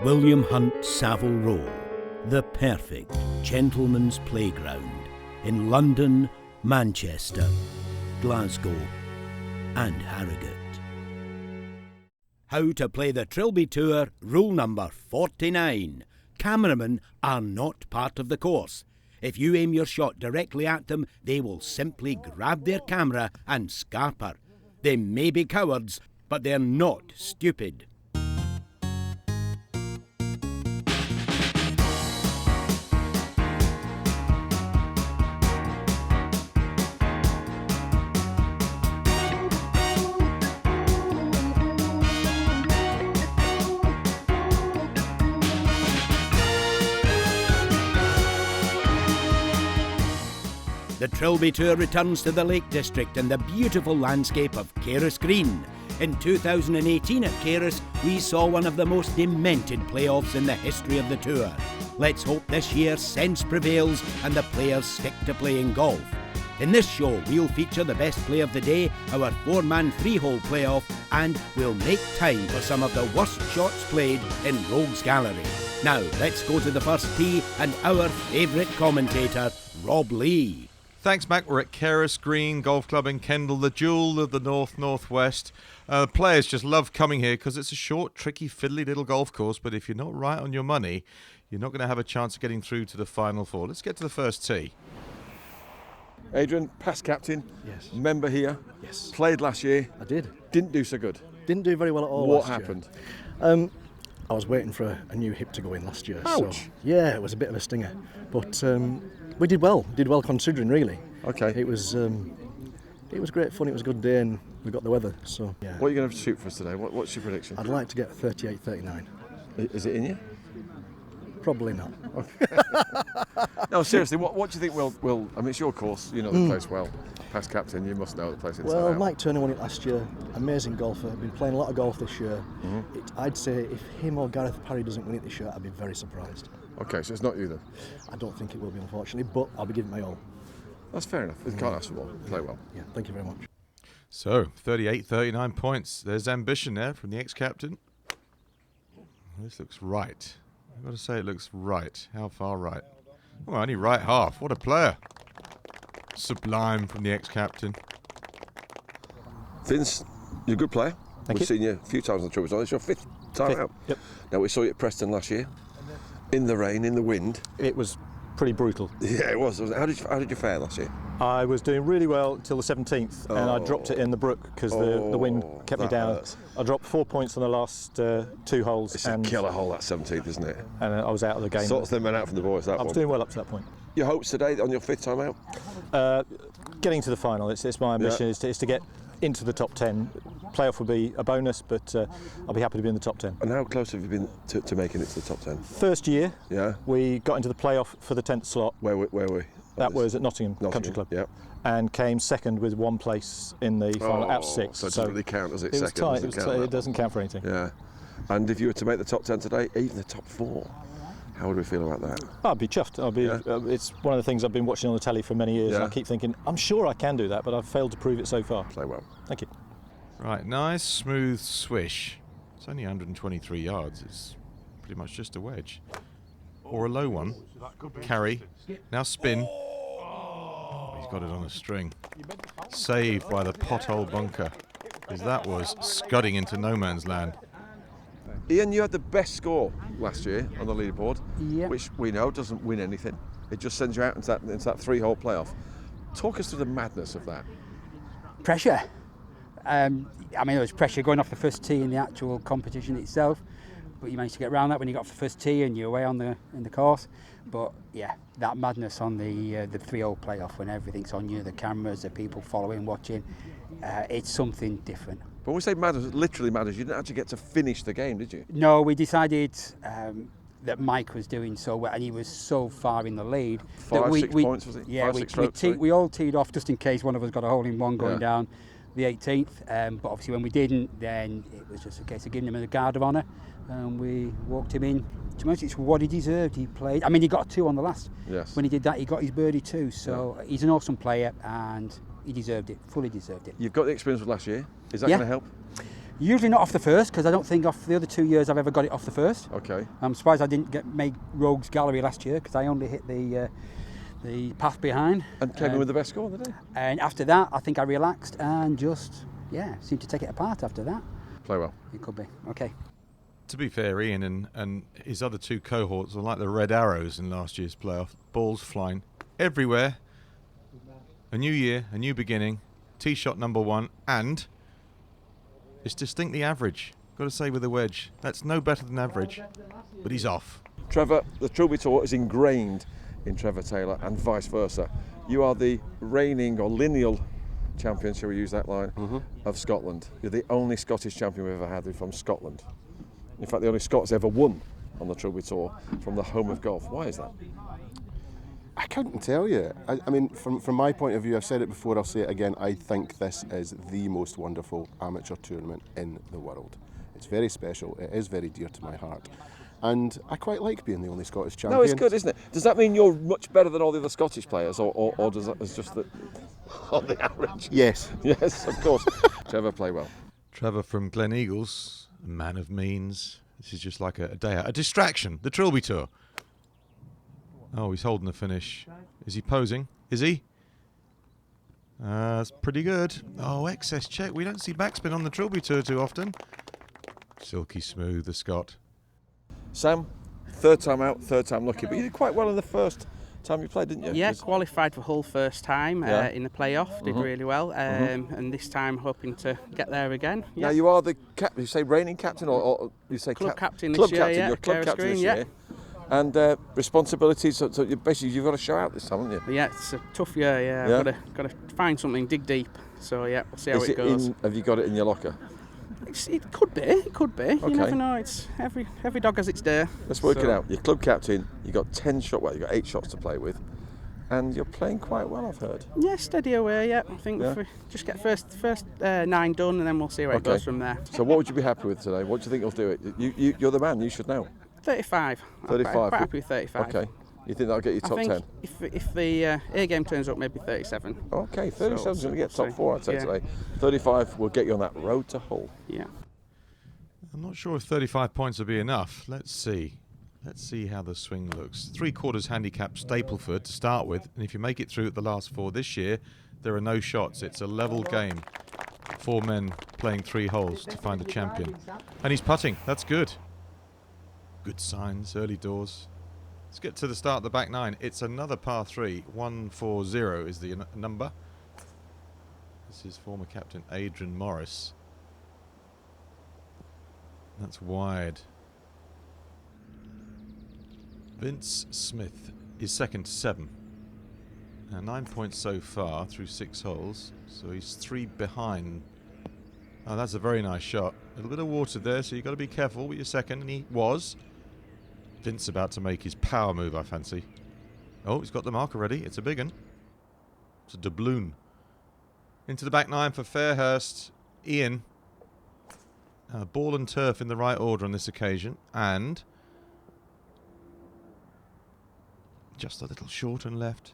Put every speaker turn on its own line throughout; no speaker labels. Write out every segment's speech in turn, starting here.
William Hunt Savile Row, the perfect gentleman's playground in London, Manchester, Glasgow and Harrogate. How to play the Trilby Tour, rule number 49. Cameramen are not part of the course. If you aim your shot directly at them, they will simply grab their camera and scarper. They may be cowards, but they're not stupid. The Trilby Tour returns to the Lake District and the beautiful landscape of Carus Green. In 2018 at Carus, we saw one of the most demented playoffs in the history of the Tour. Let's hope this year sense prevails and the players stick to playing golf. In this show, we'll feature the best play of the day, our 4-man 3-hole playoff, and we'll make time for some of the worst shots played in Rogues Gallery. Now, let's go to the first tee and our favourite commentator, Rob Lee.
Thanks, Mac. We're at Carus Green Golf Club in Kendal, the jewel of the north-northwest. Players just love coming here because it's a short, tricky, fiddly little golf course, but if you're not right on your money, you're not going to have a chance of getting through to the final four. Let's get to the first tee.
Adrian, past captain,
yes.
Member here,
yes.
Played last year.
I did.
Didn't do so good.
Didn't do very well at all.
What
last
happened?
Year. I was waiting for a new hip to go in last year.
Ouch.
So, yeah, it was a bit of a stinger. But we did well. Did well considering, really.
Okay.
It was great fun. It was a good day and we got the weather. So, yeah.
What are you going to shoot for us today? What's your prediction?
I'd like to get 38, 39.
Is it in you?
Probably not.
No, seriously, what do you think will... I mean, it's your course. You know the place well. Past captain, you must know the place inside
Well,
out.
Mike Turner won it last year. Amazing golfer. Been playing a lot of golf this year. I'd say if him or Gareth Parry doesn't win it this year, I'd be very surprised.
Okay, so it's not you then?
I don't think it will be, unfortunately, but I'll be giving my all.
That's fair enough. You can't ask for more. Play well.
Yeah, thank you very much.
So, 38, 39 points. There's ambition there from the ex-captain. This looks right. I've got to say it looks right. How far right? Oh, only right half. What a player. Sublime from the ex-captain.
Vince, you're a good player.
Thank
We've
you.
seen you a few times on the Trilby. It's your fifth time out.
Yep.
Now, we saw you at Preston last year. In the rain, in the wind.
It was pretty brutal.
Yeah, it was. How did you fare last year?
I was doing really well till the 17th, and I dropped it in the brook because the wind kept me
that
down.
hurts.
I dropped 4 points on the last 2 holes,
It's
and
a killer hole, that 17th, isn't it?
I was out of the game.
Sorts them men out from the boys, that
I was
one.
doing well up to that point.
Your hopes today on your fifth time out?
Getting to the final, it's my ambition is to get into the top 10. Playoff would be a bonus, but I'll be happy to be in the top 10.
And how close have you been to making it to the top 10?
First year,
Yeah.
we got into the playoff for the 10th slot.
Where were we?
That was at Nottingham Country Club.
Yeah.
And came second with 1 place in the final out of 6.
So it doesn't really count, does it?
It was
Second
tight.
doesn't count,
It doesn't count for anything.
Yeah. And if you were to make the top 10 today, even the top 4, how would we feel about that?
I'd be chuffed. It's one of the things I've been watching on the telly for many years.
Yeah.
And I keep thinking, I'm sure I can do that, but I've failed to prove it so far.
Play well.
Thank you.
Right, nice, smooth swish. It's only 123 yards. It's pretty much just a wedge. Or a low one. Carry. Now spin. Oh, he's got it on a string. Saved by the pothole bunker. Because that was scudding into no man's land.
Ian, you had the best score last year on the leaderboard,
Yep.
which we know doesn't win anything. It just sends you out into that 3-hole playoff. Talk us through the madness of that.
Pressure. I mean, there was pressure going off the first tee in the actual competition itself, but you managed to get around that when you got off the first tee and you're away in the course. But yeah, that madness on the 3-hole playoff when everything's on you, the cameras, the people following, watching, it's something different.
But when we say madness, literally madness, you didn't actually get to finish the game, did you?
No, we decided that Mike was doing so well and he was so far in the lead.
6 points, was it?
Yeah,
5-6 strokes,
we all teed off just in case one of us got a hole in one going
Yeah.
down the 18th. But obviously when we didn't, then it was just a case of giving him a guard of honour. And we walked him in. To be honest, it's what he deserved. He played. I mean, he got a 2 on the last.
Yes.
When he did that, he got his birdie too. So he's an awesome player and he deserved it, fully deserved it.
You've got the experience of last year. Is that
Yeah.
going to help?
Usually not off the first, because I don't think off the other 2 years I've ever got it off the first.
Okay.
I'm surprised I didn't make Rogues Gallery last year, because I only hit the path behind.
And came in with the best score, didn't he?
And after that, I think I relaxed and just, seemed to take it apart after that.
Play well.
It could be. Okay.
To be fair, Ian and his other two cohorts are like the red arrows in last year's playoff. Balls flying everywhere. A new year, a new beginning. Tee shot number 1, and it's distinctly average. Got to say with a wedge, that's no better than average, but he's off.
Trevor, the Trilby Tour is ingrained in Trevor Taylor and vice versa. You are the reigning or lineal champion, shall we use that line, of Scotland. You're the only Scottish champion we've ever had from Scotland. In fact, the only Scots ever won on the Trilby Tour from the home of golf. Why is that?
I couldn't tell you. I mean, from my point of view, I've said it before, I'll say it again, I think this is the most wonderful amateur tournament in the world. It's very special, it is very dear to my heart. And I quite like being the only Scottish champion.
No, it's good, isn't it? Does that mean you're much better than all the other Scottish players, or does that, it's just that on the average?
Yes.
Yes, of course. Trevor, play well.
Trevor from Glen Eagles, a man of means. This is just like a day out, a distraction, the Trilby Tour. Oh, he's holding the finish. Is he posing? Is he? That's pretty good. Oh, excess check. We don't see backspin on the Trilby Tour too often. Silky smooth, the Scot.
Sam, third time out, third time lucky, but you did quite well in the first time you played, didn't you?
Yeah, qualified for Hull first time in the playoff, did really well, and this time hoping to get there again. Yeah.
Now you are the captain, you say reigning captain or you say
club captain
club
this year,
captain,
yeah.
you're club
Carus
captain
Green,
this
yeah.
year. And responsibilities, so basically you've got to show out this time, haven't you?
Yeah, it's a tough year, yeah. I've got to find something, dig deep. So yeah, we'll see how it goes.
Have you got it in your locker?
It could be.
Okay.
You never know. It's every dog has its day.
Let's work it out. You're club captain. You got 10 shots. Well, you got 8 shots to play with, and you're playing quite well, I've heard.
Yeah, steady away. Yeah, I think if we just get first 9 done, and then we'll see where it goes from there.
So, what would you be happy with today? What do you think you'll do it? You're the man. You should know.
35.
35.
Quite happy with 35.
Okay. You think that'll get you top 10?
I think if the A game turns up, maybe 37.
Okay, 37's going to get top 4, I'd say
yeah.
today. 35 will get you on that road to Hull.
Yeah.
I'm not sure if 35 points will be enough. Let's see. Let's see how the swing looks. 3/4 handicap Stapleford to start with, and if you make it through at the last 4 this year, there are no shots. It's a level game. 4 men playing 3 holes to find a champion. And he's putting. That's good. Good signs, early doors. Let's get to the start of the back 9. It's another par 3. 140 is the number. This is former captain Adrian Morris. That's wide. Vince Smith is second to 7. Now 9 points so far through 6 holes, so he's 3 behind. Oh, that's a very nice shot. A little bit of water there, so you've got to be careful with your second, and he was. Vince about to make his power move, I fancy. Oh, he's got the mark already. It's a big one. It's a doubloon. Into the back 9 for Fairhurst. Ian. Ball and turf in the right order on this occasion, and just a little short and left.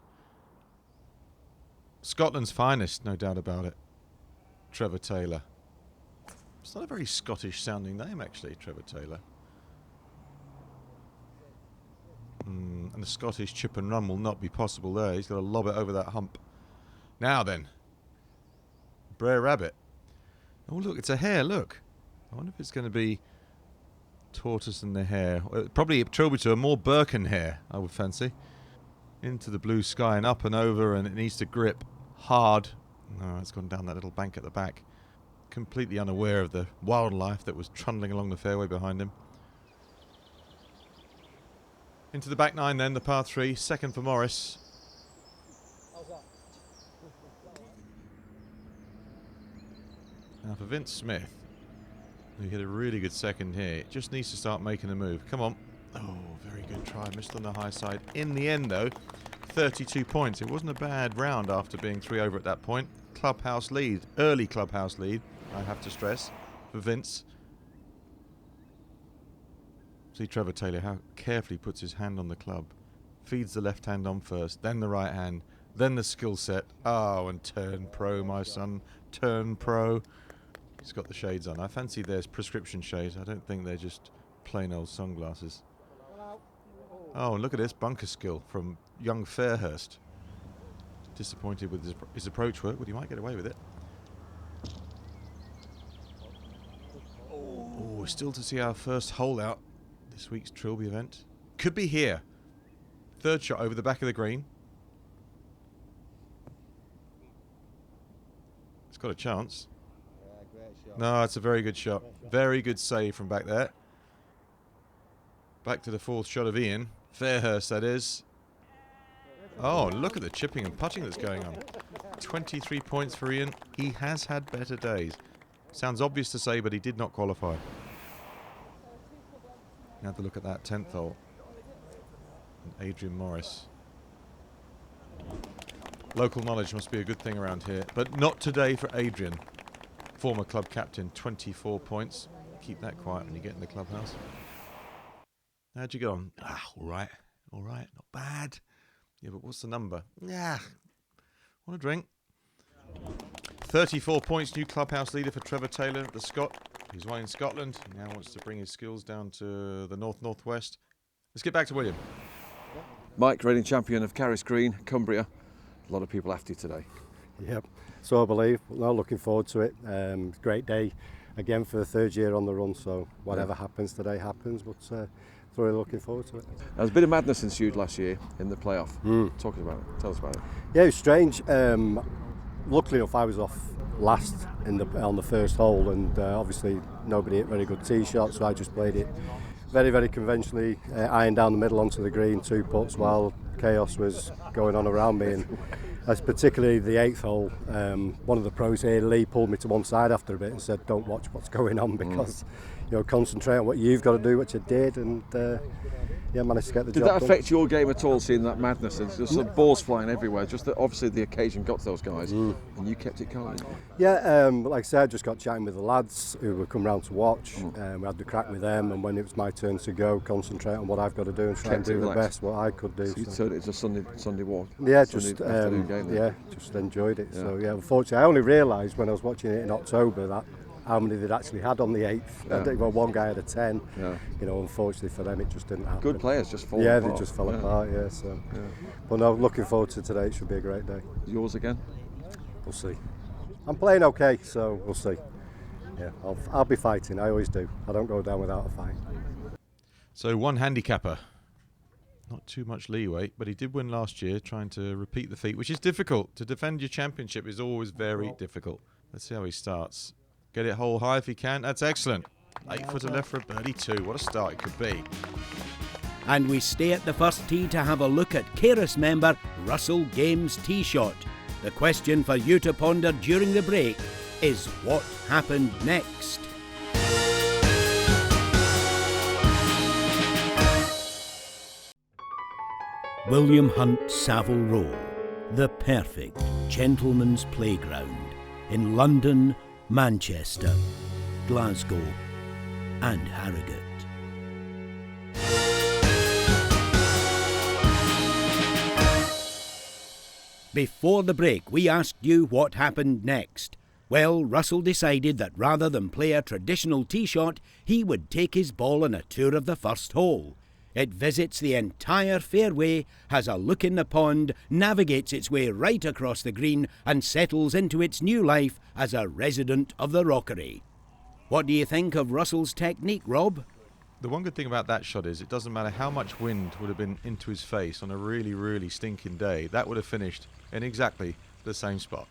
Scotland's finest, no doubt about it. Trevor Taylor. It's not a very Scottish sounding name, actually, Trevor Taylor. And the Scottish chip and run will not be possible there. He's got to lob it over that hump. Now then. Brer Rabbit. Oh, look, it's a hare, look. I wonder if it's going to be tortoise and the hare. Probably a Trilby Tour, more Birken hare, I would fancy. Into the blue sky and up and over, and it needs to grip hard. No, it's gone down that little bank at the back. Completely unaware of the wildlife that was trundling along the fairway behind him. Into the back 9 then, the par 3, second for Morris. Now for Vince Smith, who hit a really good second here, just needs to start making a move. Come on. Oh, very good try. Missed on the high side. In the end, though, 32 points. It wasn't a bad round after being 3 over at that point. Clubhouse lead, early clubhouse lead, I have to stress, for Vince. See Trevor Taylor, how carefully he puts his hand on the club. Feeds the left hand on first, then the right hand, then the skill set. Oh, and turn pro, my son. Turn pro. He's got the shades on. I fancy there's prescription shades. I don't think they're just plain old sunglasses. Oh, and look at this bunker skill from young Fairhurst. Disappointed with his approach work, but he might get away with it. Oh, still to see our first hole out this week's Trilby event. Could be here. Third shot over the back of the green. It's got a chance. No, it's a very good shot. Very good save from back there. Back to the fourth shot of Ian. Fairhurst, that is. Oh, look at the chipping and putting that's going on. 23 points for Ian. He has had better days. Sounds obvious to say, but he did not qualify. Now have a look at that 10th hole. And Adrian Morris. Local knowledge must be a good thing around here, but not today for Adrian. Former club captain, 24 points. Keep that quiet when you get in the clubhouse. How'd you get on? All right, not bad. Yeah, but what's the number? Yeah, want a drink? 34 points, new clubhouse leader for Trevor Taylor, the Scot, who's won in Scotland. He now wants to bring his skills down to the north-northwest. Let's get back to William.
Mike, reigning champion of Carus Green, Cumbria. A lot of people after you today.
Yep, so I believe. Well, looking forward to it. Great day again for the third year on the run, so whatever happens today happens, but really looking forward to it.
There's a bit of madness ensued last year in the playoff. Talking about it, tell us about it.
Yeah, it was strange. Luckily enough, I was off last on the first hole, and obviously nobody hit very good tee shots, so I just played it very, very conventionally, iron down the middle onto the green, 2 putts, while chaos was going on around me. And as particularly the 8th hole, one of the pros here, Lee, pulled me to one side after a bit and said, "Don't watch what's going on, because concentrate on what you've got to do," which I did, and managed to get the job done.
Did that affect your game at all, seeing that madness and just the balls flying everywhere? Just that obviously the occasion got to those guys, and you kept it calm.
Yeah, like I said, I just got chatting with the lads who would come round to watch. We had the crack with them, and when it was my turn to go, concentrate on what I've got to do and try and do the best what I could do.
So you turned it into a Sunday walk.
Yeah, just enjoyed it. Yeah. So unfortunately, I only realised when I was watching it in October that how many they'd actually had on the 8th. Well, one guy had a 10. Yeah. Unfortunately for them, it just didn't happen.
Good players just fall
apart.
Yeah,
they just fell apart. Yeah. So, but no, looking forward to today. It should be a great day.
Yours again?
We'll see. I'm playing okay, so we'll see. Yeah, I'll be fighting. I always do. I don't go down without a fight.
So one handicapper. Not too much leeway, but he did win last year, trying to repeat the feat, which is difficult. To defend your championship is always very difficult. Let's see how he starts. Get it hole high if he can. That's excellent. 8 footer left for a birdie 2. What a start it could be.
And we stay at the first tee to have a look at Carus member Russell Game's tee shot. The question for you to ponder during the break is, what happened next? William Hunt Savile Row, the perfect gentleman's playground in London, Manchester, Glasgow and Harrogate. Before the break, we asked you what happened next. Well, Russell decided that rather than play a traditional tee shot, he would take his ball on a tour of the first hole. It visits the entire fairway, has a look in the pond, navigates its way right across the green and settles into its new life as a resident of the Rockery. What do you think of Russell's technique, Rob?
The one good thing about that shot is it doesn't matter how much wind would have been into his face on a really, really stinking day. That would have finished in exactly the same spot.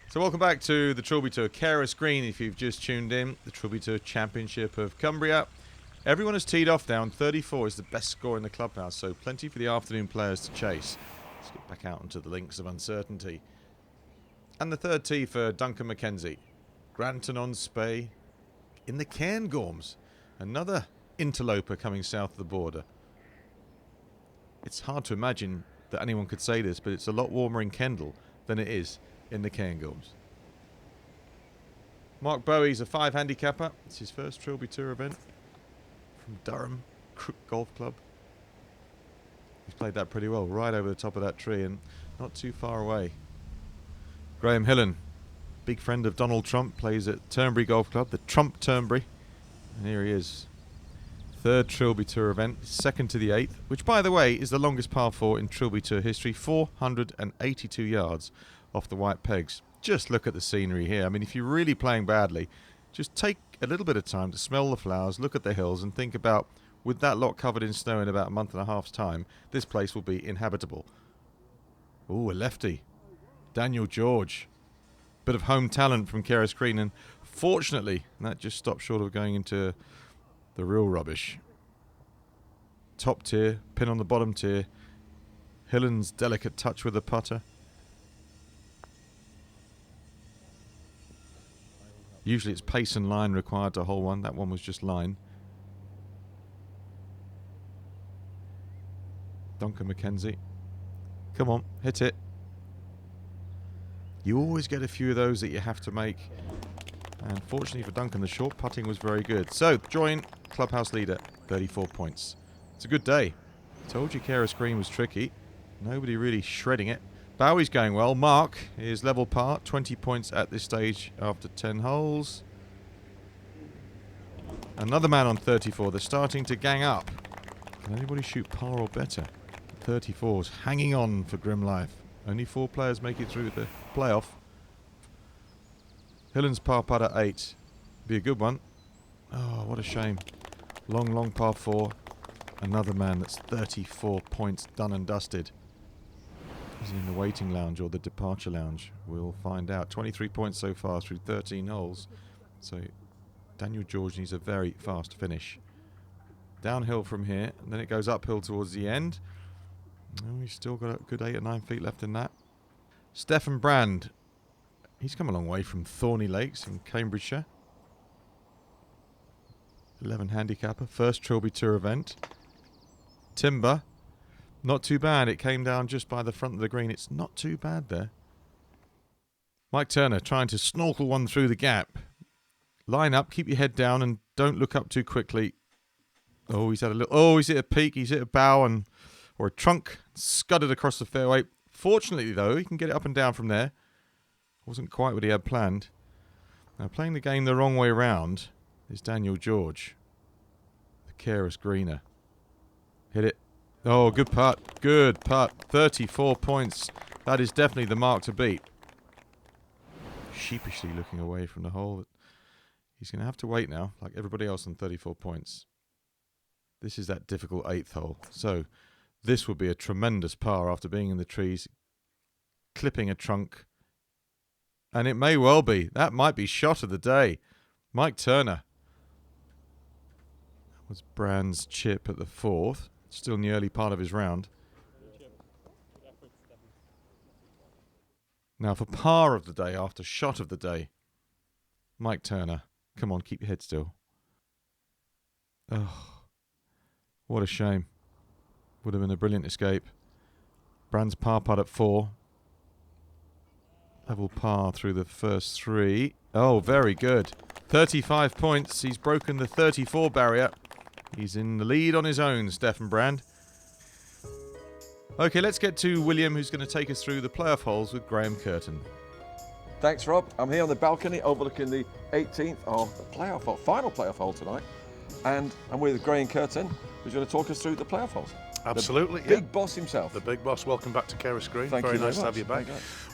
So welcome back to the Trilby Tour. Carus Green, if you've just tuned in, the Trilby Tour Championship of Cumbria. Everyone has teed off down. 34 is the best score in the clubhouse, so plenty for the afternoon players to chase. Let's get back out onto the links of uncertainty. And the third tee for Duncan McKenzie. Granton-on-Spey in the Cairngorms. Another interloper coming south of the border. It's hard to imagine that anyone could say this, but it's a lot warmer in Kendal than it is in the Cairngorms. Mark Bowie's a 5 handicapper. It's his first Trilby Tour event. From Durham Golf Club. He's played that pretty well, right over the top of that tree and not too far away. Graham Hillen big friend of Donald Trump, plays at Turnberry Golf Club, the Trump Turnberry. And here he is. Third Trilby Tour event, second to the 8th, which, by the way, is the longest par 4 in Trilby Tour history, 482 yards off the white pegs. Just look at the scenery here. I mean, if you're really playing badly, just take a little bit of time to smell the flowers, look at the hills, and think about, with that lot covered in snow in about a month and a half's time, this place will be inhabitable. Ooh, a lefty. Daniel George. Bit of home talent from Carus Green, and fortunately, that just stopped short of going into the real rubbish. Top tier, pin on the bottom tier. Hillen's delicate touch with the putter. Usually it's pace and line required to hole one. That one was just line. Duncan McKenzie. Come on, hit it. You always get a few of those that you have to make. And fortunately for Duncan, the short putting was very good. So, joint clubhouse leader, 34 points. It's a good day. Told you Carus Green was tricky. Nobody really shredding it. Bowie's going well. Mark is level par, 20 points at this stage after 10 holes. Another man on 34. They're starting to gang up. Can anybody shoot par or better? 34's hanging on for grim life. Only 4 players make it through the playoff. Hillen's par putt at 8. Be a good one. Oh, what a shame. Long, long par 4. Another man that's 34 points done and dusted. Is he in the waiting lounge or the departure lounge? We'll find out. 23 points so far through 13 holes. So Daniel George needs a very fast finish. Downhill from here, and then it goes uphill towards the end. Oh, he's still got a good 8 or 9 feet left in that. Stefan Brand. He's come a long way from Thorny Lakes in Cambridgeshire. 11 handicapper, first Trilby Tour event. Timber, not too bad. It came down just by the front of the green. It's not too bad there. Mike Turner trying to snorkel one through the gap. Line up, keep your head down, and don't look up too quickly. Oh, he's had a little. Oh, he's hit a peak. He's hit a bow or a trunk, scudded across the fairway. Fortunately, though, he can get it up and down from there. Wasn't quite what he had planned. Now, playing the game the wrong way round is Daniel George, the Carus Greener. Hit it. Oh, good putt. Good putt. 34 points. That is definitely the mark to beat. Sheepishly looking away from the hole. He's going to have to wait now, like everybody else on 34 points. This is that difficult 8th hole. So this would be a tremendous par after being in the trees, clipping a trunk. And it may well be. That might be shot of the day. Mike Turner. That was Brand's chip at the 4th. Still in the early part of his round. Now for par of the day after shot of the day. Mike Turner. Come on, keep your head still. Oh, what a shame. Would have been a brilliant escape. Brand's par putt at 4. Level par through the first 3. Oh, very good. 35 points. He's broken the 34 barrier. He's in the lead on his own, Stefan Brand. Okay, let's get to William, who's going to take us through the playoff holes with Graham Curtin.
Thanks, Rob. I'm here on the balcony overlooking the 18th of the final playoff hole tonight. And I'm with Graham Curtin, who's going to talk us through the playoff holes.
Absolutely,
the big boss himself.
The big boss. Welcome back to Carus Green.
Thank you
very nice to have you back.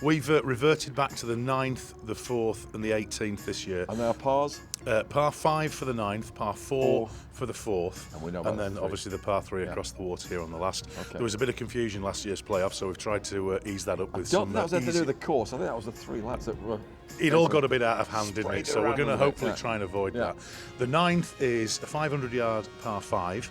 We've reverted back to the 9th, the 4th and the 18th this year.
And our pars?
Par 5 for the 9th, par 4 for the 4th,
and, we know
and then obviously the par 3 across the water here on the last.
Okay.
There was a bit of confusion last year's playoff, so we've tried to ease that up with some.
That was anything to do with the course. I think that was the 3 lads that were.
It all got a bit out of hand, didn't it? So we're going to hopefully try and avoid that. The 9th is a 500-yard par 5.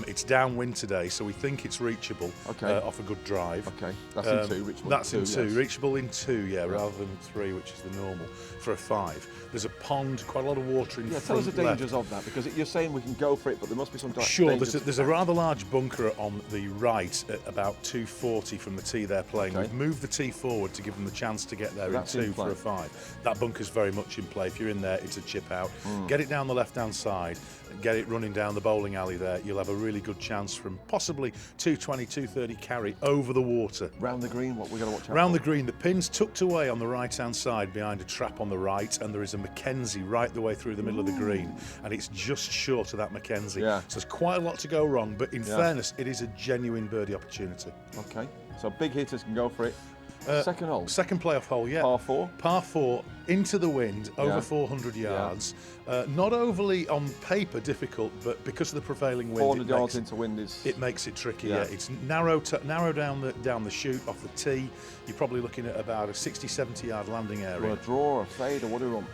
It's downwind today, so we think it's reachable off a good drive.
Okay, that's in 2, reachable.
That's in 2, reachable in 2, rather than 3, which is the normal for a 5. There's a pond, quite a lot of water in front.
Tell us the dangers of that, because you're saying we can go for it, but there must be some dangers.
Sure, there's a rather large bunker on the right at about 240 from the tee they're playing. We've moved the tee forward to give them the chance to get there in 2 for a 5. that bunker's very much in play. If you're in there, it's a chip out. Get it down the left-hand side, and get it running down the bowling alley there. You'll have a really good chance from possibly 220, 230 carry over the water.
Round the green, what we're going to watch out
Round
for?
the green, the pin's tucked away on the right-hand side behind a trap on the right, and there is a Mackenzie right the way through the middle of the green, and it's just short of that Mackenzie.
Yeah.
So there's quite a lot to go wrong, but in fairness, it is a genuine birdie opportunity.
Okay, so big hitters can go for it. Second hole?
Second playoff hole, yeah.
Par 4?
Par 4, into the wind, over 400 yards. Not overly on paper difficult, but because of the prevailing wind,
400 yards into wind is...
It makes it tricky, yeah. It's narrow down the chute off the tee. You're probably looking at about a 60, 70 yard landing area.
Or a draw or a fade, or what do you want?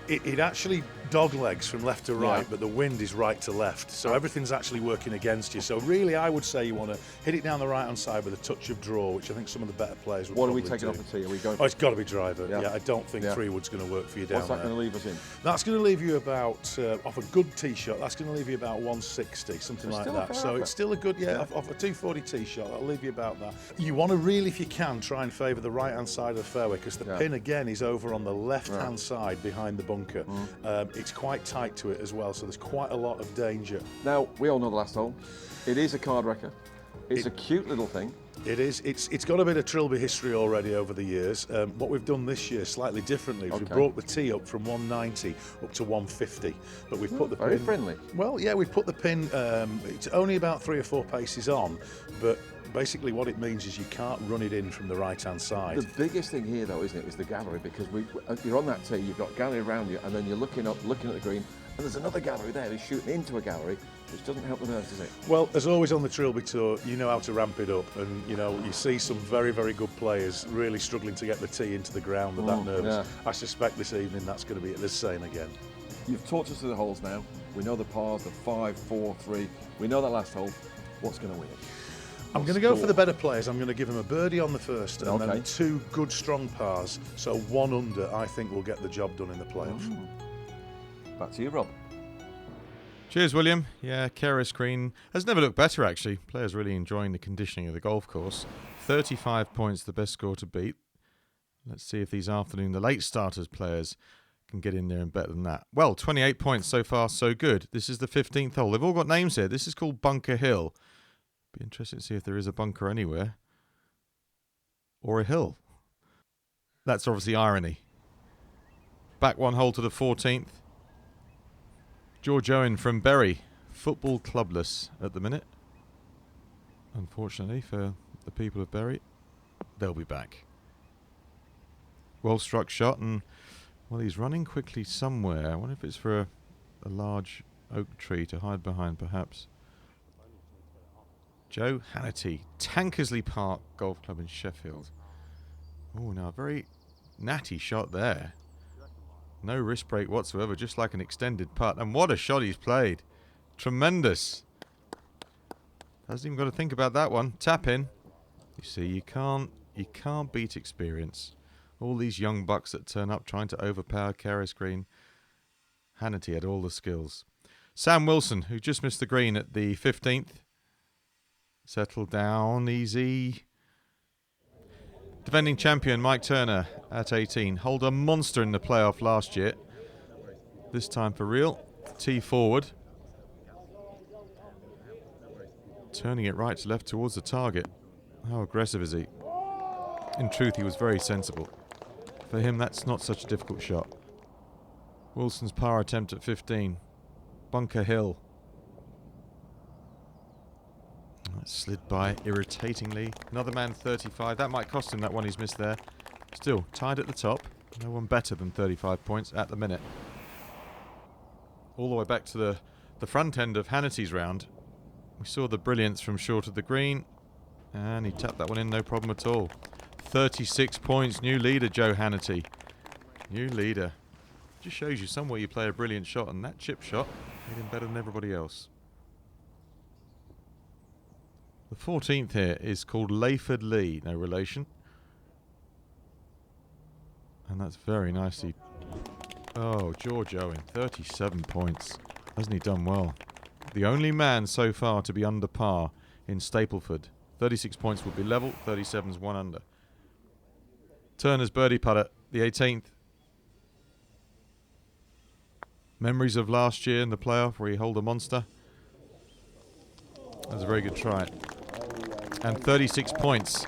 It actually dog legs from left to right, but the wind is right to left. So everything's actually working against you. So really, I would say you want to hit it down the right-hand side with a touch of draw, which I think some of the better players would probably do.
What are we taking off the tee? Are we going?
Oh, it's got to be driver. Yeah, I don't think 3-wood's going to work for you down there.
What's that going to leave us in?
That's going to leave you about, off a good tee shot, that's going to leave you about 160, something like that. So it's still a good, off a 240 tee shot, that'll leave you about that. You want to really, if you can, try and favour the right-hand side of the fairway, because the pin, again, is over on the left-hand side behind the bunker. It's quite tight to it as well, so there's quite a lot of danger.
Now, we all know the last hole. It is a card wrecker. It's a cute little thing.
It is. It's got a bit of Trilby history already over the years. What we've done this year slightly differently is we brought the tee up from 190 up to 150, but we've put the
very
pin...
friendly.
Well, yeah, we've put the pin... it's only about 3 or 4 paces on, but basically what it means is you can't run it in from the right-hand side.
The biggest thing here, though, isn't it, is the gallery, because you're on that tee, you've got gallery around you, and then you're looking up, looking at the green, and there's another gallery there who's shooting into a gallery, which doesn't help the nerves, does it?
Well, as always on the Trilby Tour, you know how to ramp it up, and you see some very, very good players really struggling to get the tee into the ground with that nervous. Yeah. I suspect this evening that's going to be the same again.
You've talked us through the holes now. We know the pars, the 5, 4, 3. We know that last hole. What's going to win it?
I'm going to go for the better players. I'm going to give them a birdie on the first and then 2 good strong pars. So 1 under, I think, will get the job done in the playoff.
Back to you, Rob.
Cheers, William. Yeah, Carus Green has never looked better, actually. Players really enjoying the conditioning of the golf course. 35 points, the best score to beat. Let's see if these afternoon, the late starters players can get in there and better than that. Well, 28 points so far, so good. This is the 15th hole. They've all got names here. This is called Bunker Hill. Be interested to see if there is a bunker anywhere. Or a hill. That's obviously irony. Back 1 hole to the 14th. George Owen from Bury. Football clubless at the minute. Unfortunately for the people of Bury. They'll be back. Well struck shot, and well, he's running quickly somewhere. I wonder if it's for a large oak tree to hide behind, perhaps. Joe Hannity, Tankersley Park Golf Club in Sheffield. Oh, now a very natty shot there. No wrist break whatsoever, just like an extended putt. And what a shot he's played. Tremendous. Hasn't even got to think about that one. Tap in. You see, you can't beat experience. All these young bucks that turn up trying to overpower Carus Green. Hannity had all the skills. Sam Wilson, who just missed the green at the 15th. Settle down, easy. Defending champion Mike Turner at 18. Holed a monster in the playoff last year. This time for real. Tee forward. Turning it right to left towards the target. How aggressive is he? In truth, he was very sensible. For him, that's not such a difficult shot. Wilson's par attempt at 15. Bunker Hill. That slid by irritatingly. Another man 35. That might cost him that one he's missed there. Still, tied at the top. No one better than 35 points at the minute. All the way back to the front end of Hannity's round. We saw the brilliance from short of the green. And he tapped that one in, no problem at all. 36 points. New leader, Joe Hannity. New leader. Just shows you somewhere you play a brilliant shot, and that chip shot made him better than everybody else. The 14th here is called Layford Lee, no relation. And that's very nicely... Oh, George Owen, 37 points. Hasn't he done well? The only man so far to be under par in Stapleford. 36 points would be level, 37's 1 under. Turner's birdie putter, the 18th. Memories of last year in the playoff where he holed a monster. That's a very good try. And 36 points.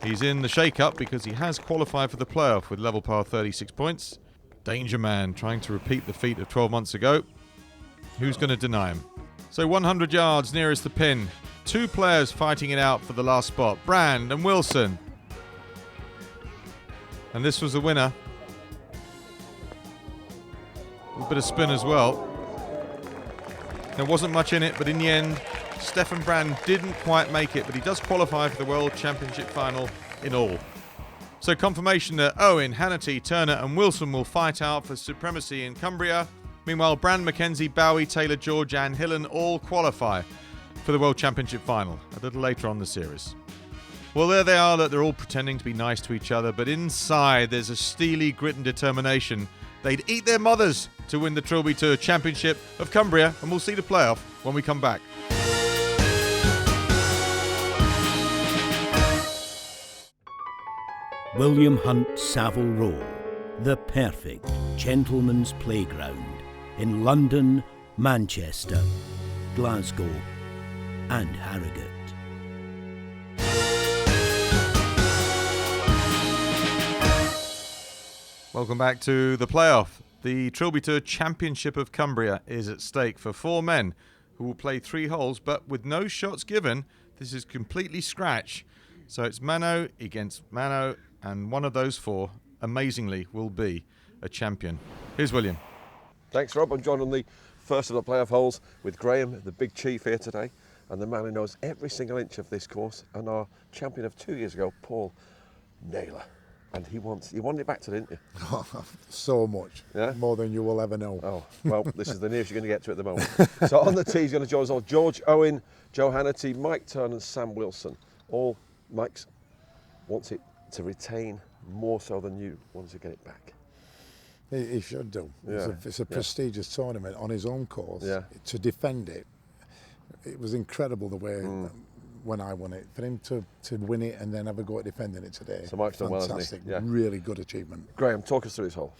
He's in the shake-up because he has qualified for the playoff with level par 36 points. Danger Man trying to repeat the feat of 12 months ago. Who's going to deny him? So 100 yards nearest the pin. 2 players fighting it out for the last spot. Brand and Wilson. And this was the winner. A bit of spin as well. There wasn't much in it, but in the end, Stefan Brand didn't quite make it, but he does qualify for the World Championship final in all. So confirmation that Owen, Hannity, Turner and Wilson will fight out for supremacy in Cumbria. Meanwhile, Brand, McKenzie, Bowie, Taylor, George and Hillen all qualify for the World Championship final a little later on in the series. Well, there they are. Look, they're all pretending to be nice to each other, but inside there's a steely grit and determination. They'd eat their mothers to win the Trilby Tour Championship of Cumbria, and we'll see the playoff when we come back.
William Hunt Savile Row, the perfect gentleman's playground in London, Manchester, Glasgow and Harrogate.
Welcome back to the playoff. The Trilby Tour Championship of Cumbria is at stake for 4 men who will play 3 holes, but with no shots given. This is completely scratch. So it's mano against mano, and one of those 4, amazingly, will be a champion. Here's William.
Thanks, Rob. I'm joined on the first of the playoff holes with Graham, the big chief here today, and the man who knows every single inch of this course, and our champion of 2 years ago, Paul Naylor. And you wanted it back to, didn't you?
So much.
Yeah?
More than you will ever know.
Oh, well, this is the nearest you're going to get to at the moment. So on the tee, he's going to join us all. George, Owen, Joe Hannity, Mike Turner and Sam Wilson. All Mike's wants it to retain more so than you wants to get it back.
He should do.
Yeah.
It's a prestigious tournament on his own course.
Yeah.
To defend it, it was incredible the way when I won it. For him to win it and then have a go at defending it today.
So Mike's done well, hasn't he?
Fantastic.
Yeah.
Really good achievement.
Graham, talk us through this hole.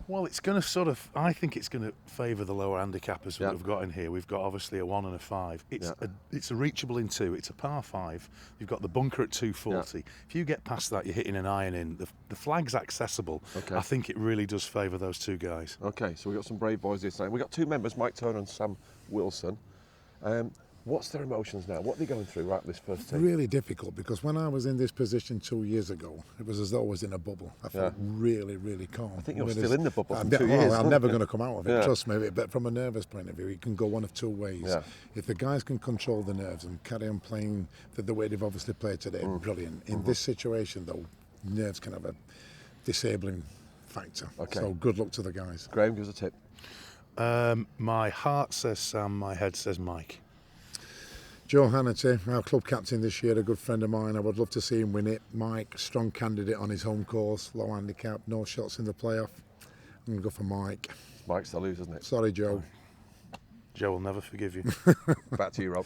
Well, it's going to I think it's going to favour the lower handicappers that we've got in here. We've got obviously a 1 and a 5. It's a reachable in 2. It's a par 5. You've got the bunker at 240. Yeah. If you get past that, you're hitting an iron in. The flag's accessible. Okay. I think it really does favour those 2 guys.
Okay, so we've got some brave boys this time. We've got 2 members, Mike Turner and Sam Wilson. What's their emotions now? What are they going through right this first tee?
Really difficult, because when I was in this position 2 years ago, it was as though I was in a bubble. I felt really, really calm.
I think you're still in the bubble for 2 years.
I'm never going to come out of it, trust me. But from a nervous point of view, it can go one of 2 ways.
Yeah.
If the guys can control the nerves and carry on playing the way they've obviously played today, brilliant. In this situation, though, nerves can have a disabling factor. Okay. So good luck to the guys.
Graham, give us a tip.
My heart says Sam, my head says Mike.
Joe Hannity, our club captain this year, a good friend of mine. I would love to see him win it. Mike, strong candidate on his home course, low handicap, no shots in the playoff. I'm going to go for Mike.
Mike's the loser, isn't it?
Sorry, Joe.
Joe will never forgive you.
Back to you, Rob.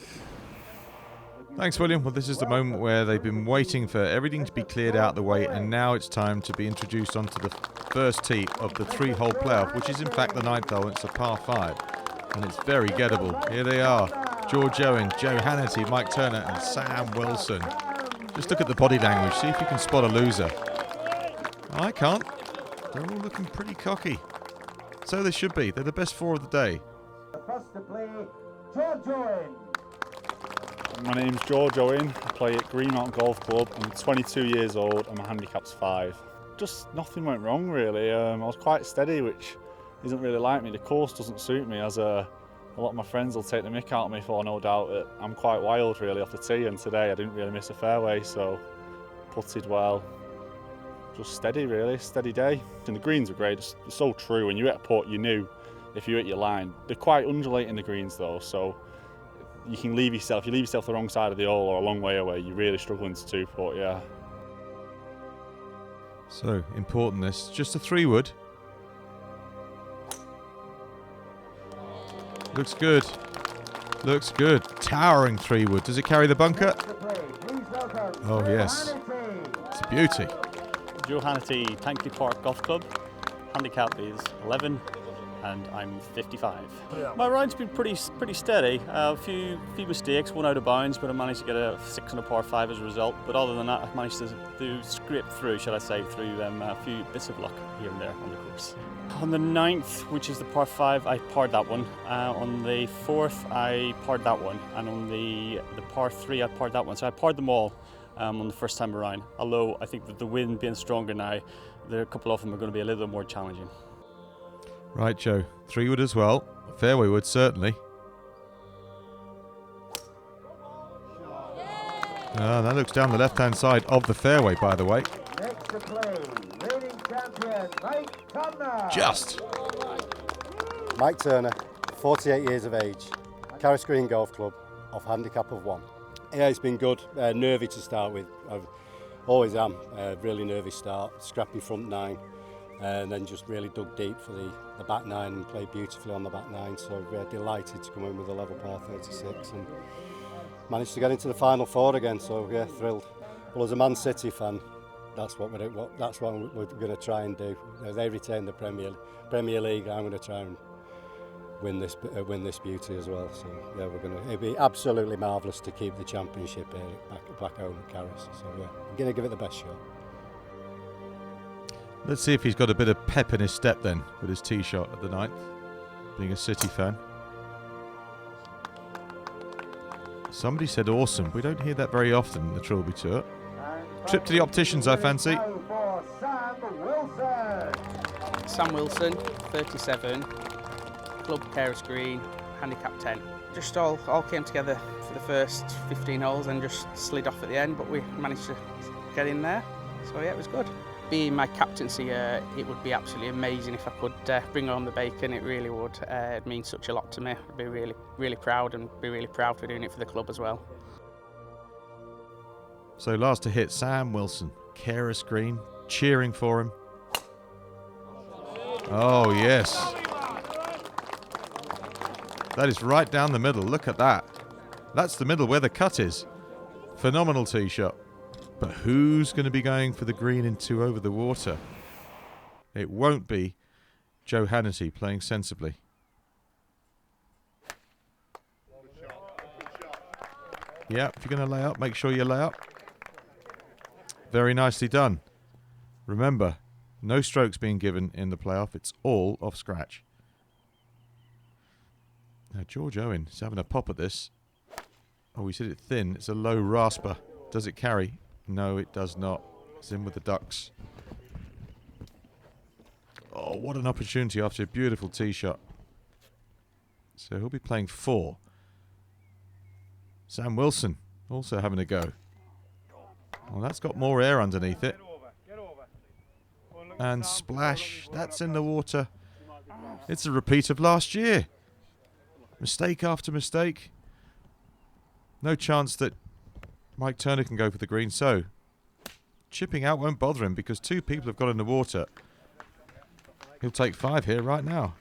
Thanks, William. Well, this is the moment where they've been waiting for everything to be cleared out of the way, and now it's time to be introduced onto the first tee of the 3-hole playoff, which is in fact the 9th hole. It's a par 5, and it's very gettable. Here they are. George Owen, Joe Hannity, Mike Turner and Sam Wilson. Just look at the body language, see if you can spot a loser. I can't. They're all looking pretty cocky. So they should be. They're the best 4 of the day.
First to play, George Owen.
My name's George Owen. I play at Green Golf Club. I'm 22 years old and my handicap's 5. Just nothing went wrong really. I was quite steady, which isn't really like me. The course doesn't suit me, as a lot of my friends will take the mick out of me for no doubt that I'm quite wild really off the tee, and today I didn't really miss a fairway, so putted well. Just steady really, steady day. And the greens are great, it's so true. When you hit a putt, you knew if you hit your line. They're quite undulating, the greens though, so you can leave yourself, if you leave yourself the wrong side of the hole or a long way away, you're really struggling to 2-putt, yeah.
So, important this, just a 3-wood. Looks good. Looks good. Towering 3-wood. Does it carry the bunker? Oh, yes. It's a beauty.
Joe Hannity, Tankley Park Golf Club. Handicap is 11. and I'm 55. My ride's been pretty steady. A few mistakes, one out of bounds, but I managed to get a 6 on a par 5 as a result. But other than that, I've managed to scrape through, shall I say, through a few bits of luck here and there on the course. On the 9th, which is the par 5, I parred that one. On the 4th, I parred that one. And on the par 3, I parred that one. So I parred them all on the first time around. Although I think that the wind being stronger now, there are a couple of them are going to be a little more challenging.
Right, Joe. 3-wood as well. Fairway wood, certainly. That looks down the left-hand side of the fairway, by the way.
Next to play, reigning champion, Mike Turner.
Just.
Mike Turner, 48 years of age, Carus Green Golf Club, off handicap of 1. Yeah, it's been good. Nervy to start with. I always am. Really nervy start, scrappy front 9, and then just really dug deep for the back 9 and played beautifully on the back 9. So we're delighted to come in with a level par 36 and managed to get into the final 4 again. So yeah, thrilled. Well, as a Man City fan, that's what we're going to try and do. They retain the Premier League. I'm going to try and win this beauty as well. So yeah, it'd be absolutely marvellous to keep the championship here back home at Carus. So yeah, I'm going to give it the best shot.
Let's see if he's got a bit of pep in his step then with his tee shot at the 9th, being a City fan. Somebody said awesome. We don't hear that very often in the Trilby Tour. Trip to the opticians, I fancy.
Sam Wilson, 37, Club Carus Green, handicap 10. Just all came together for the first 15 holes and just slid off at the end, but we managed to get in there. So yeah, it was good. Being my captaincy, it would be absolutely amazing if I could bring home the bacon. It really would. It means such a lot to me. I'd be really, really proud, and be really proud for doing it for the club as well.
So last to hit, Sam Wilson, Carus Green, cheering for him. Oh yes. That is right down the middle. Look at that. That's the middle where the cut is. Phenomenal tee shot. But who's going to be going for the green in 2 over the water? It won't be Joe Hannity playing sensibly. Yeah, if you're going to lay up, make sure you lay up. Very nicely done. Remember, no strokes being given in the playoff. It's all off scratch. Now, George Owen is having a pop at this. Oh, we said it thin. It's a low rasper. Does it carry? No, it does not. It's in with the ducks. Oh, what an opportunity after a beautiful tee shot. So he'll be playing 4. Sam Wilson also having a go. Well, that's got more air underneath it. And splash. That's in the water. It's a repeat of last year. Mistake after mistake. No chance that Mike Turner can go for the green, so chipping out won't bother him because 2 people have got in the water. He'll take 5 here right now.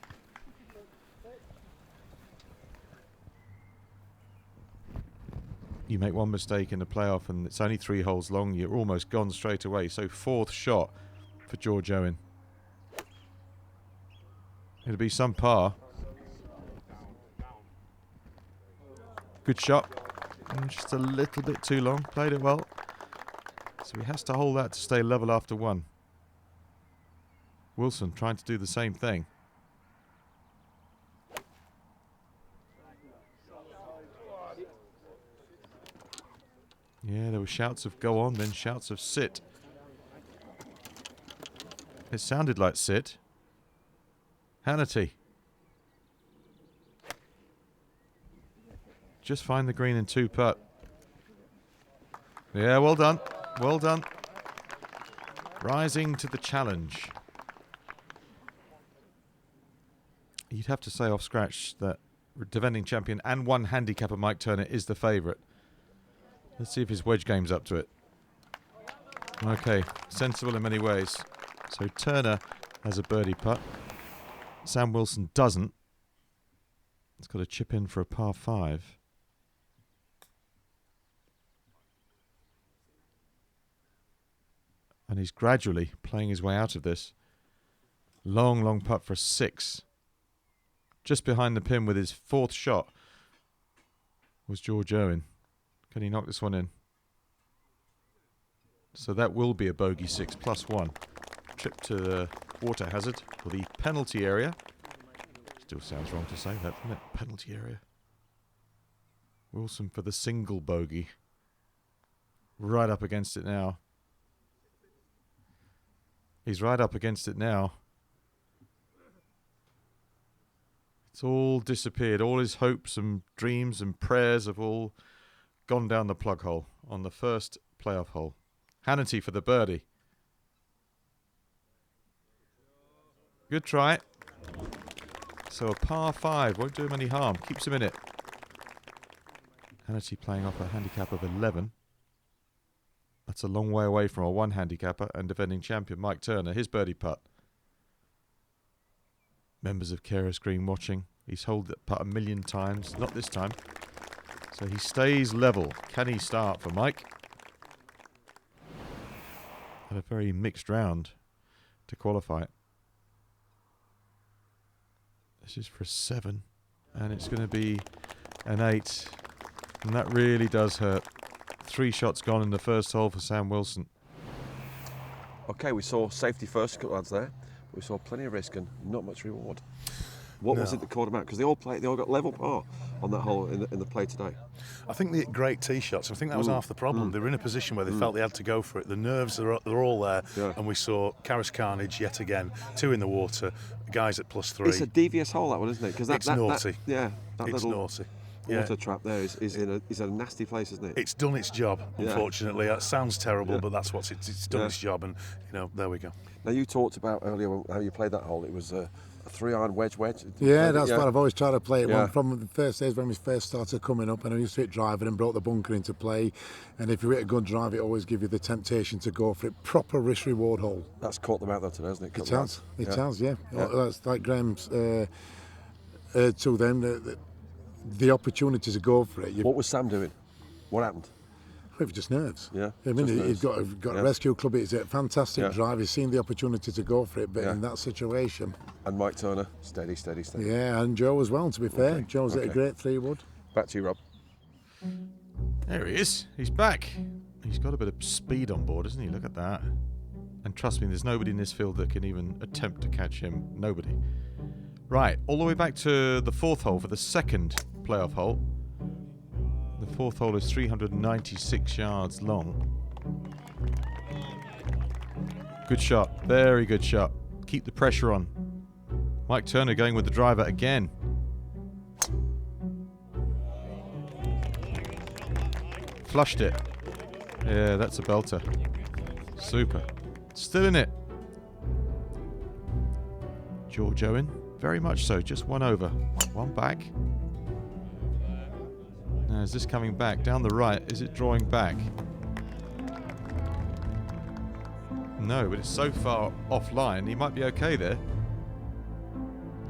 You make one mistake in the playoff and it's only 3 holes long, you're almost gone straight away. So 4th shot for George Owen. It'll be some par. Good shot. Just a little bit too long. Played it well. So he has to hold that to stay level after 1. Wilson trying to do the same thing. Yeah, there were shouts of go on, then shouts of sit. It sounded like sit. Hannity. Just find the green in 2 putt. Yeah, well done. Well done. Rising to the challenge. You'd have to say off scratch that defending champion and 1 handicapper Mike Turner is the favourite. Let's see if his wedge game's up to it. Okay, sensible in many ways. So Turner has a birdie putt. Sam Wilson doesn't. He's got to chip in for a par 5. And he's gradually playing his way out of this. Long, long putt for 6. Just behind the pin with his 4th shot was George Owen. Can he knock this one in? So that will be a bogey 6 +1. Trip to the water hazard or the penalty area. Still sounds wrong to say that, doesn't it? Penalty area. Wilson for the single bogey. Right up against it now. He's right up against it now. It's all disappeared. All his hopes and dreams and prayers have all gone down the plug hole on the first playoff hole. Hannity for the birdie. Good try. So a par 5 won't do him any harm. Keeps him in it. Hannity playing off a handicap of 11. That's a long way away from a 1 handicapper and defending champion Mike Turner. His birdie putt. Members of Carus Green watching. He's holed that putt a million times. Not this time. So he stays level. Can he start for Mike? Had a very mixed round to qualify. This is for a 7. And it's going to be an 8. And that really does hurt. 3 shots gone in the first hole for Sam Wilson.
Okay, we saw safety first, a couple of lads there. We saw plenty of risk and not much reward. What was it that caught them out? Because they all got level par on that hole in the play today.
I think they hit great tee shots. I think that was half the problem. They were in a position where they felt they had to go for it. The nerves they're all there, and we saw Carus carnage yet again. 2 in the water, guys at +3.
It's a devious hole, that one, isn't it? Because
it's naughty.
That
it's
little
naughty.
Water trap there is in a nasty place, isn't it?
It's done its job, unfortunately. That sounds terrible, but that's what it's done its job, and there we go.
Now, you talked about earlier how you played that hole. It was a 3-iron wedge.
Yeah, that's what I've always tried to play it. Yeah. From the first days when we first started coming up, and I used to hit driving and brought the bunker into play. And if you hit a good drive, it always gives you the temptation to go for it. Proper risk-reward hole.
That's caught them out there today, hasn't it?
It has. It has, yeah. That's like Graham's to them. The opportunity to go for it.
What was Sam doing? What happened?
It was just nerves.
Yeah.
I mean, he's got a rescue club. It's a fantastic drive. He's seen the opportunity to go for it, but in that situation.
And Mike Turner, steady.
Yeah, and Joe as well, to be fair. Joe's hit a great 3-wood.
Back to you, Rob.
There he is. He's back. He's got a bit of speed on board, isn't he? Look at that. And trust me, there's nobody in this field that can even attempt to catch him. Nobody. Right, all the way back to the 4th hole for the second playoff hole. The 4th hole is 396 yards long. Good shot, very good shot. Keep the pressure on. Mike Turner going with the driver again. Flushed it. Yeah, that's a belter. Super. Still in it. George Owen, very much so, just 1 over. 1 back. Now, is this coming back? Down the right, is it drawing back? No, but it's so far offline, he might be okay there.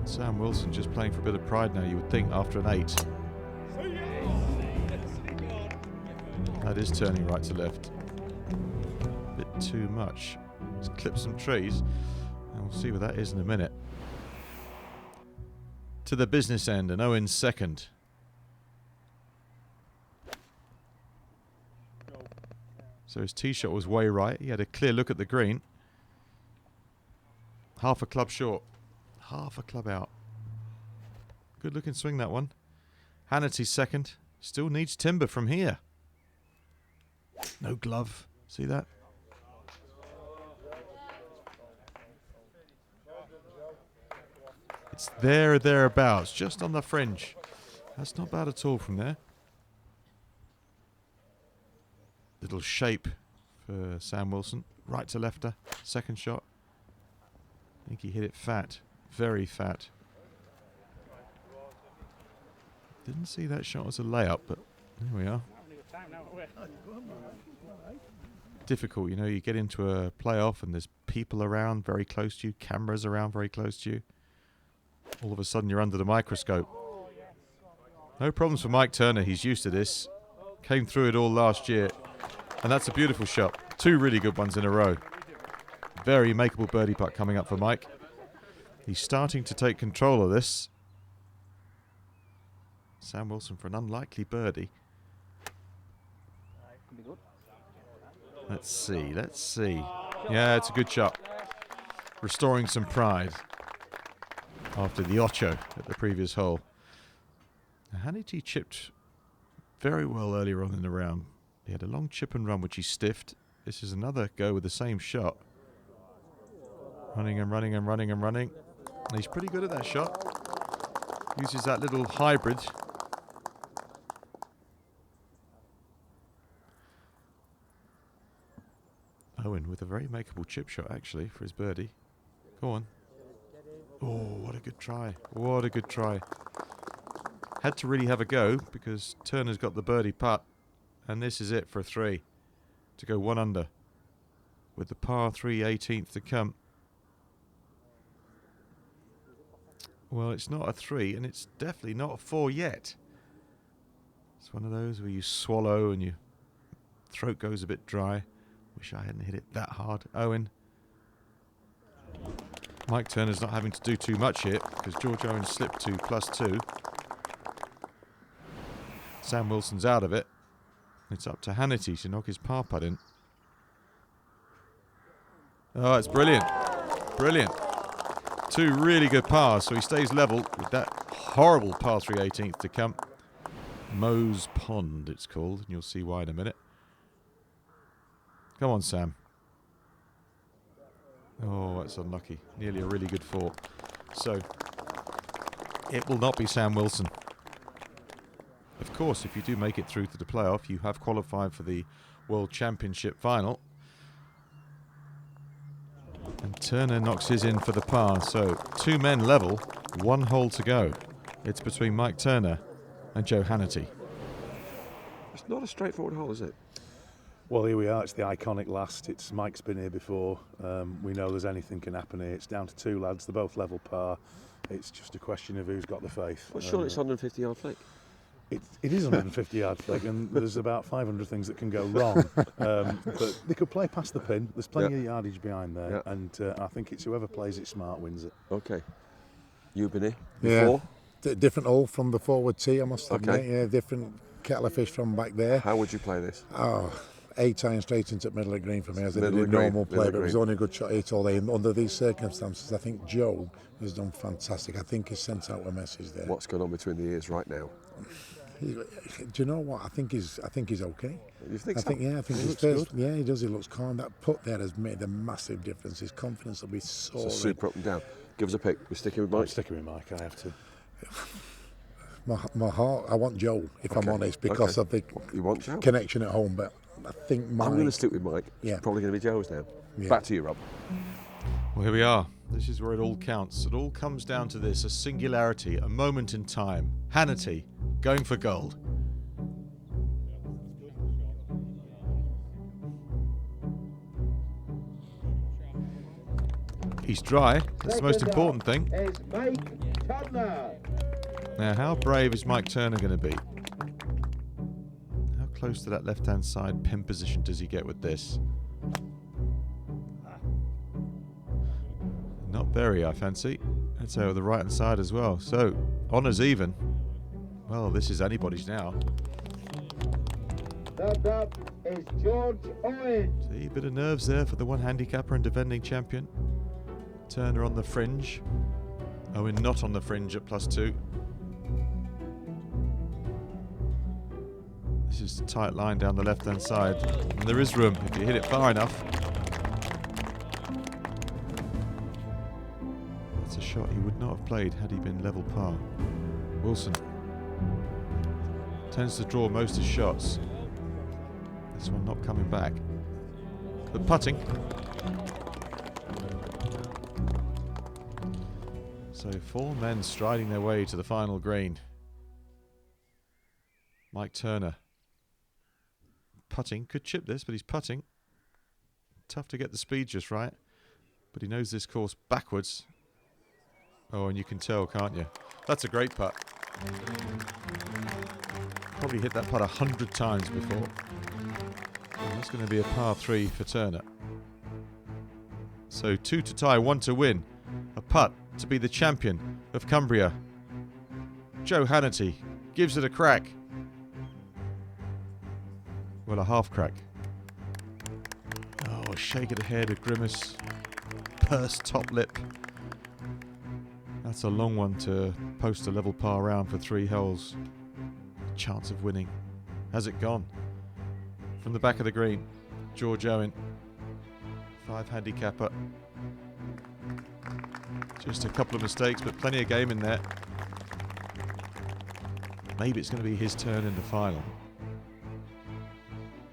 Sam Wilson just playing for a bit of pride now, you would think, after an 8. That is turning right to left. A bit too much. Let's clip some trees, and we'll see what that is in a minute. To the business end, and Owen's second. So his tee shot was way right. He had a clear look at the green. Half a club short. Half a club out. Good looking swing, that one. Hannity's second. Still needs timber from here. No glove. See that? It's there or thereabouts, just on the fringe. That's not bad at all from there. Little shape for Sam Wilson. Right to lefter. Second shot. I think he hit it fat. Very fat. Didn't see that shot as a layup, but there we are. Difficult, you get into a playoff and there's people around very close to you, cameras around very close to you. All of a sudden you're under the microscope. No problems for Mike Turner, he's used to this. Came through it all last year. And that's a beautiful shot. 2 really good ones in a row. Very makeable birdie putt coming up for Mike. He's starting to take control of this. Sam Wilson for an unlikely birdie. Let's see, let's see. Yeah, it's a good shot. Restoring some pride after the Ocho at the previous hole. Hannity chipped very well earlier on in the round. He had a long chip and run which he stiffed. This is another go with the same shot. Running and running and running and running. And he's pretty good at that shot. Uses that little hybrid. Owen with a very makeable chip shot actually for his birdie. Go on. Oh, what a good try. What a good try. Had to really have a go because Turner's got the birdie putt. And this is it for a 3. To go 1 under. With the par 3 18th to come. Well, it's not a 3 and it's definitely not a 4 yet. It's one of those where you swallow and your throat goes a bit dry. Wish I hadn't hit it that hard. Owen. Mike Turner's not having to do too much here because George Owen slipped to +2. Sam Wilson's out of it. It's up to Hannity to knock his par putt in. Oh, it's brilliant. Brilliant. 2 really good pars, so he stays level with that horrible par 3 18th to come. Moe's Pond, it's called, and you'll see why in a minute. Come on, Sam. Oh, that's unlucky. Nearly a really good 4. So, it will not be Sam Wilson. Of course, if you do make it through to the playoff, you have qualified for the World Championship final. And Turner knocks his in for the par. So 2 men level, 1 hole to go. It's between Mike Turner and Joe Hannity.
It's not a straightforward hole, is it?
Well, here we are. It's the iconic last. It's Mike's been here before. We know there's anything can happen here. It's down to 2 lads. They're both level par. It's just a question of who's got the faith.
Well, surely it's 150-yard flick.
It is 150-yard flick, and there's about 500 things that can go wrong. But they could play past the pin. There's plenty of yardage behind there, and I think it's whoever plays it smart wins it.
Okay. You've been here before?
Yeah, different hole from the forward tee, I must admit. Yeah, different kettle of fish from back there.
How would you play this?
Oh, 8 times straight into the middle of the green for me as I did a normal play, but it was only a good shot 8 all day. And under these circumstances, I think Joe has done fantastic. I think he's sent out a message there.
What's going on between the ears right now?
Do you know what? I think he's okay.
You think so?
I think he's first. Yeah, he does. He looks calm. That putt there has made a massive difference. His confidence will be soaring.
So super up and down. Give us a pick. We're sticking with Mike.
I'm sticking with Mike. I have to.
My heart. I want Joe, if I'm honest, because of the connection at home. But I think Mike.
I'm going to stick with Mike.
Yeah,
it's probably going to be Joe's now.
Yeah.
Back to you, Rob.
Well, here we are. This is where it all counts. It all comes down to this: a singularity, a moment in time. Hannity going for gold. He's dry. That's the most important thing. Now, how brave is Mike Turner going to be? How close to that left-hand side pin position does he get with this? Not very, I fancy. That's over the right-hand side as well. So, honours even. Well, this is anybody's now.
Third up is George Owen.
See, a bit of nerves there for the one handicapper and defending champion. Turner on the fringe. Owen not on the fringe at +2. This is a tight line down the left-hand side. And there is room if you hit it far enough. That's a shot he would not have played had he been level par. Wilson tends to draw most of his shots. This one not coming back. But putting. So 4 men striding their way to the final green. Mike Turner putting. Could chip this, but he's putting. Tough to get the speed just right. But he knows this course backwards. Oh, and you can tell, can't you? That's a great putt. Probably hit that putt 100 times before. And that's going to be a par 3 for Turner. So 2 to tie, 1 to win. A putt to be the champion of Cumbria. Joe Hannity gives it a crack. Well, a half crack. Oh, a shake of the head, a grimace, pursed top lip. That's a long one to post a level par round for 3 holes. Chance of winning. Has it gone? From the back of the green, George Owen, 5 handicapper. Just a couple of mistakes, but plenty of game in there. Maybe it's going to be his turn in the final.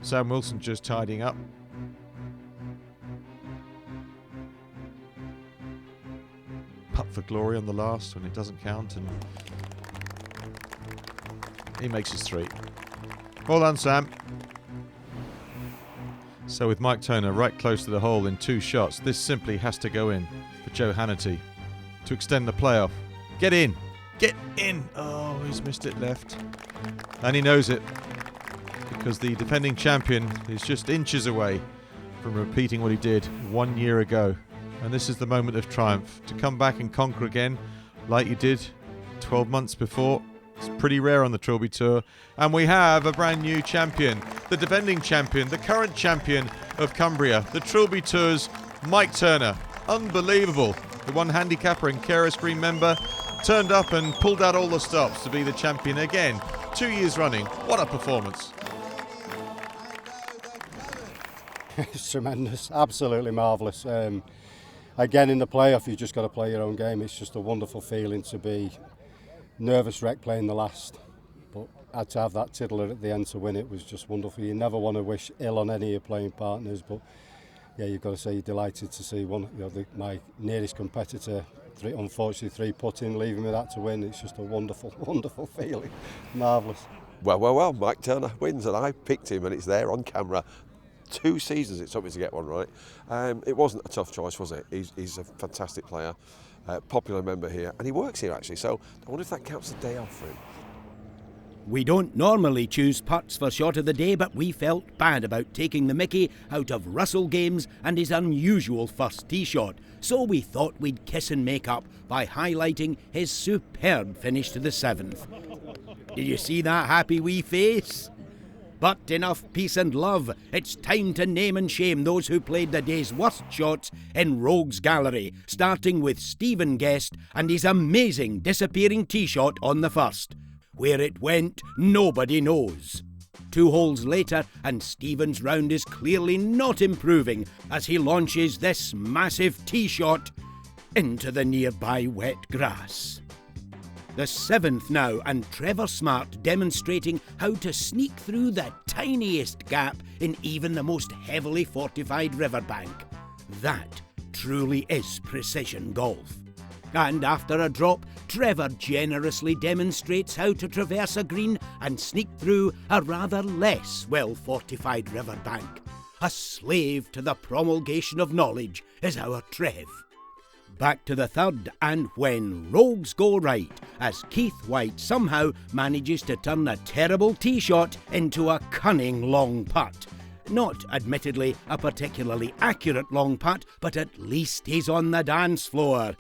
Sam Wilson just tidying up. Putt for glory on the last when it doesn't count, and he makes his 3. Well done, Sam. So with Mike Turner right close to the hole in 2 shots, this simply has to go in for Joe Hannity to extend the playoff. Get in! Get in! Oh, he's missed it left. And he knows it, because the defending champion is just inches away from repeating what he did 1 year ago. And this is the moment of triumph. To come back and conquer again like you did 12 months before, it's pretty rare on the Trilby Tour. And we have a brand new champion, the defending champion, the current champion of Cumbria, the Trilby Tour's Mike Turner. Unbelievable. The 1 handicapper and Carus Green member turned up and pulled out all the stops to be the champion again. 2 years running. What a performance.
It's tremendous, absolutely marvellous. Again, in the playoff, you've just got to play your own game. It's just a wonderful feeling to be nervous wreck playing the last, but to have that tiddler at the end to win it was just wonderful. You never want to wish ill on any of your playing partners, but yeah, you've got to say you're delighted to see one, my nearest competitor, unfortunately 3 putting, leaving me that to win. It's just a wonderful, wonderful feeling. Marvellous.
Well, Mike Turner wins, and I picked him, and it's there on camera. 2 seasons it took me to get one right. It wasn't a tough choice, was it? He's a fantastic player, popular member here, and he works here actually, so I wonder if that counts a day off for him.
We don't normally choose putts for shot of the day, but we felt bad about taking the mickey out of Russell Games and his unusual first tee shot, so we thought we'd kiss and make up by highlighting his superb finish to the 7th. Did you see that happy wee face? But enough peace and love. It's time to name and shame those who played the day's worst shots in Rogues Gallery, starting with Stephen Guest and his amazing disappearing tee shot on the first. Where it went, nobody knows. 2 holes later, and Stephen's round is clearly not improving as he launches this massive tee shot into the nearby wet grass. The 7th now, and Trevor Smart demonstrating how to sneak through the tiniest gap in even the most heavily fortified riverbank. That truly is precision golf. And after a drop, Trevor generously demonstrates how to traverse a green and sneak through a rather less well-fortified riverbank. A slave to the promulgation of knowledge is our Trev. Back to the 3rd, and when rogues go right, as Keith White somehow manages to turn a terrible tee shot into a cunning long putt. Not, admittedly, a particularly accurate long putt, but at least he's on the dance floor.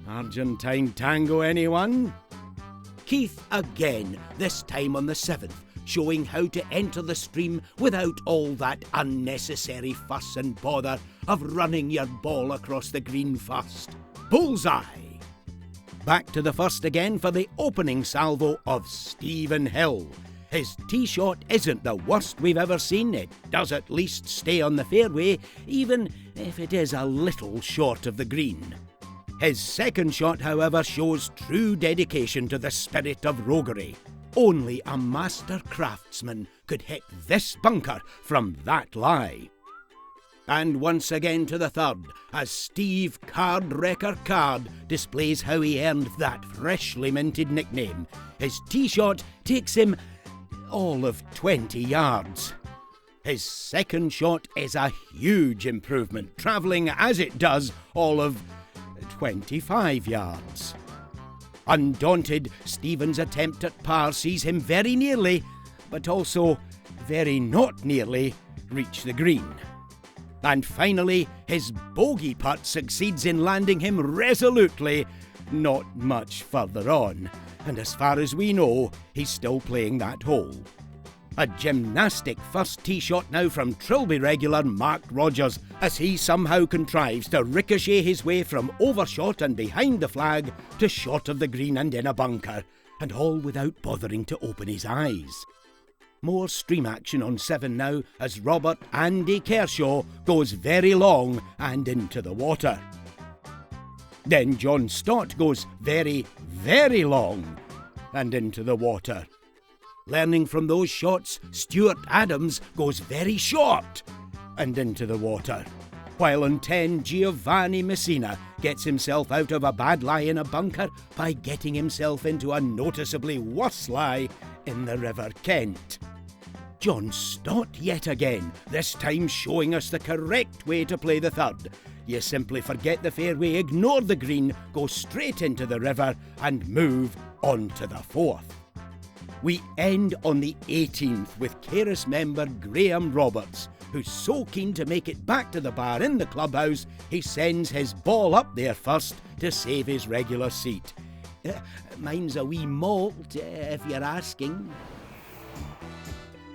Argentine tango, anyone? Keith again, this time on the 7th, showing how to enter the stream without all that unnecessary fuss and bother of running your ball across the green first. Bullseye! Back to the first again for the opening salvo of Stephen Hill. His tee shot isn't the worst we've ever seen. It does at least stay on the fairway, even if it is a little short of the green. His second shot, however, shows true dedication to the spirit of roguery. Only a master craftsman could hit this bunker from that lie. And once again to the 3rd, as Steve Cardwrecker Card displays how he earned that freshly minted nickname. His tee shot takes him all of 20 yards. His second shot is a huge improvement, travelling as it does all of 25 yards. Undaunted, Stephen's attempt at par sees him very nearly, but also very not nearly, reach the green. And finally, his bogey putt succeeds in landing him resolutely not much further on, and as far as we know, he's still playing that hole. A gymnastic first tee shot now from Trilby regular Mark Rogers, as he somehow contrives to ricochet his way from overshot and behind the flag to short of the green and in a bunker, and all without bothering to open his eyes. More stream action on 7 now as Robert Andy Kershaw goes very long and into the water. Then John Stott goes very, very long and into the water. Learning from those shots, Stuart Adams goes very short and into the water. While on 10, Giovanni Messina gets himself out of a bad lie in a bunker by getting himself into a noticeably worse lie in the River Kent. John Stott yet again, this time showing us the correct way to play the third. You simply forget the fairway, ignore the green, go straight into the river and move on to the fourth. We end on the 18th with Carus member Graham Roberts, who's so keen to make it back to the bar in the clubhouse, he sends his ball up there first to save his regular seat. Mine's a wee malt, if you're asking.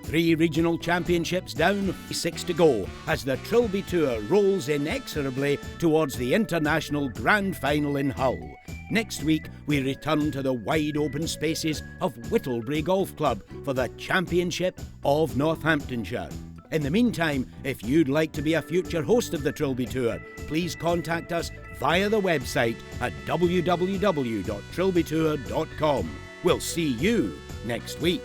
3 regional championships down, 6 to go, as the Trilby Tour rolls inexorably towards the International Grand Final in Hull. Next week, we return to the wide open spaces of Whittlebury Golf Club for the Championship of Northamptonshire. In the meantime, if you'd like to be a future host of the Trilby Tour, please contact us via the website at www.trilbytour.com. We'll see you next week.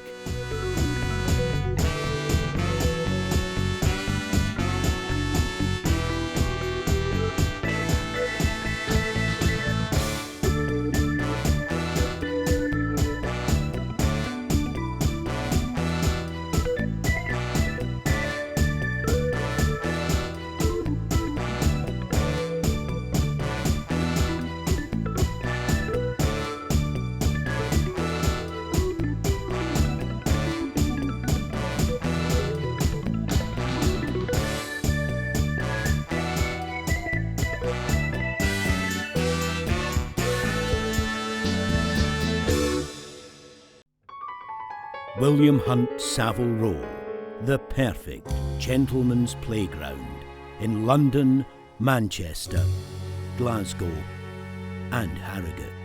William Hunt Savile Row, the perfect gentleman's playground in London, Manchester, Glasgow and Harrogate.